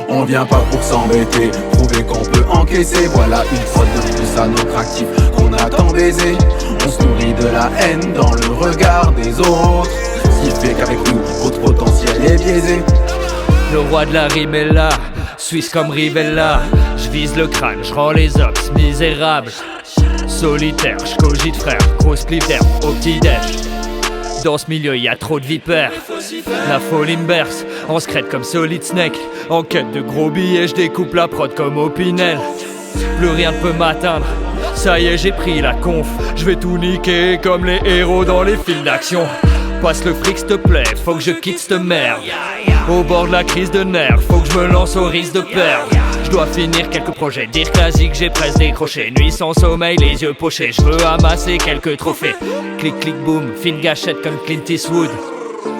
On vient pas pour s'embêter, prouver qu'on peut encaisser. Voilà une fois de plus à notre actif qu'on a tant baisé. On se nourrit de la haine dans le regard des autres, ce qui fait qu'avec nous, votre potentiel est biaisé. Le roi de la rime est là, Suisse comme Rivella. Je vise le crâne, je rends les ops misérables. Solitaire, je cogite frère, grosse spliff d'air au petit-déj. Dans ce milieu y a trop de vipères. La folie me berce, en secrète comme Solid Snake. En quête de gros billets, je découpe la prod comme Opinel. Plus rien ne peut m'atteindre, ça y est j'ai pris la conf. Je vais tout niquer comme les héros dans les films d'action. Passe le fric s'te plaît, faut que je quitte cette merde. Au bord de la crise de nerfs, faut que je me lance au risque de perdre. Je dois finir quelques projets, dire classique, j'ai presque décroché. Nuit sans sommeil, les yeux pochés, je veux amasser quelques trophées. Clic clic boum, fine gâchette comme Clint Eastwood.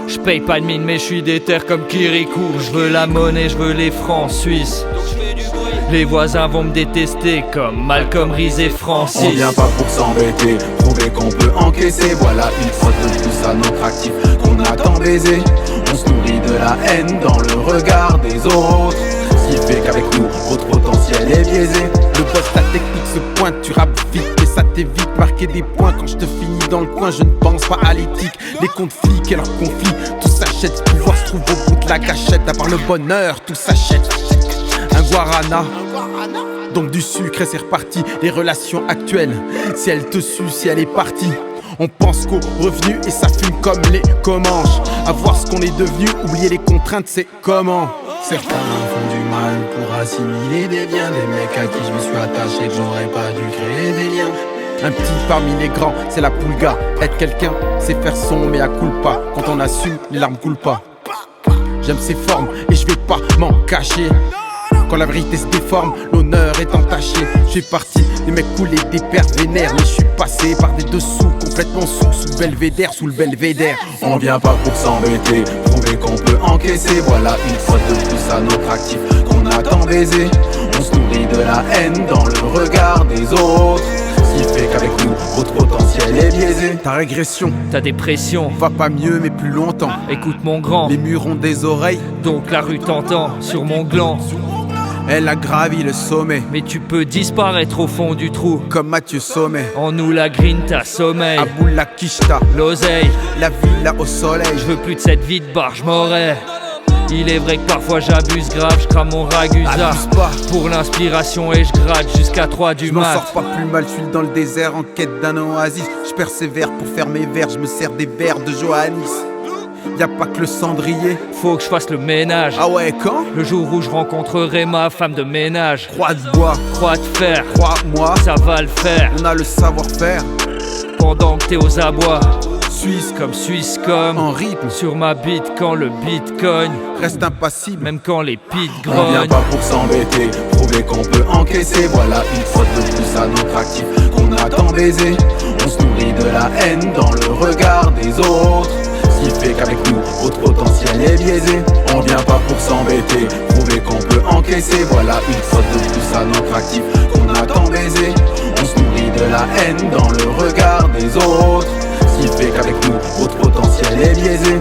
Je paye pas de mine mais je suis déter comme Kirikou. Je veux la monnaie, je veux les francs suisses. Les voisins vont me détester comme Malcolm Reese et Francis. On vient pas pour s'embêter, prouver qu'on peut encaisser. Voilà une fois de plus à notre actif qu'on a tant baisé. On se nourrit de la haine dans le regard des autres, ce qui fait qu'avec nous, votre potentiel est biaisé. Le boss, ta technique se pointe, tu rappes vite et ça t'évite marquer des points. Quand je te finis dans le coin, je ne pense pas à l'éthique. Les comptes flics et leurs conflits, tout s'achète. Ce pouvoir se trouve au bout de la cachette. À part le bonheur, tout s'achète. Un guarana, donc du sucre et c'est reparti. Les relations actuelles, si elle te suce, si elle est partie. On pense qu'au revenu et ça fume comme les Comanches. À voir ce qu'on est devenu, oublier les contraintes, c'est comment. Certains font du mal pour assimiler des biens. Des mecs à qui je me suis attaché, que j'aurais pas dû créer des liens. Un petit parmi les grands, c'est la poulga. Être quelqu'un, c'est faire son mea culpa. Quand on assume, les larmes coulent pas. J'aime ces formes et je vais pas m'en cacher. Quand la vérité se déforme, l'honneur est entaché. Je fais partie des mecs coulés, des pères vénères. Mais je suis passé par des dessous, complètement sous le belvédère, sous le belvédère. On vient pas pour s'embêter, prouver qu'on peut encaisser. Voilà une fois de plus à notre actif qu'on a tant baisé. On se nourrit de la haine dans le regard des autres, ce qui fait qu'avec nous, votre potentiel est biaisé. Ta régression, Ta dépression, va pas mieux mais plus longtemps. écoute mon grand. Les murs ont des oreilles, Donc la rue t'entend sur mon gland. elle a gravi le sommet. Mais tu peux disparaître au fond du trou. Comme Mathieu Sommet, En nous la green t'as sommeil. Aboul la quicheta, L'oseille, la villa au soleil. je veux plus de cette vie de barge m'aurais. Il est vrai que parfois j'abuse grave, je crame mon ragusa. Abuse pas, Pour l'inspiration et je gratte jusqu'à 3 du je m'en mat. sors pas plus mal, je suis dans le désert en quête d'un oasis. Je persévère pour faire mes vers, je me sers des vers de Johannis. Y'a pas que le cendrier. Faut que je fasse le ménage. Ah ouais, quand? Le jour où je rencontrerai ma femme de ménage. Croix de bois, Croix de fer, crois-moi, ça va le faire. on a le savoir-faire. Pendant que t'es aux abois, Suisse comme Suisse comme en rythme, sur ma bite quand le beat cogne. reste impassible. Même quand les pits On vient grognent. pas pour s'embêter, prouver qu'on peut encaisser. Voilà une fois de plus à notre actif qu'on a tant baisé. On se nourrit de la haine dans le regard des autres, ce qui fait qu'avec nous, votre potentiel est biaisé. On vient pas pour s'embêter, prouver qu'on peut encaisser. Voilà une fois de plus à notre actif qu'on a tant baisé. On se nourrit de la haine dans le regard des autres, ce qui fait qu'avec nous, votre potentiel est biaisé.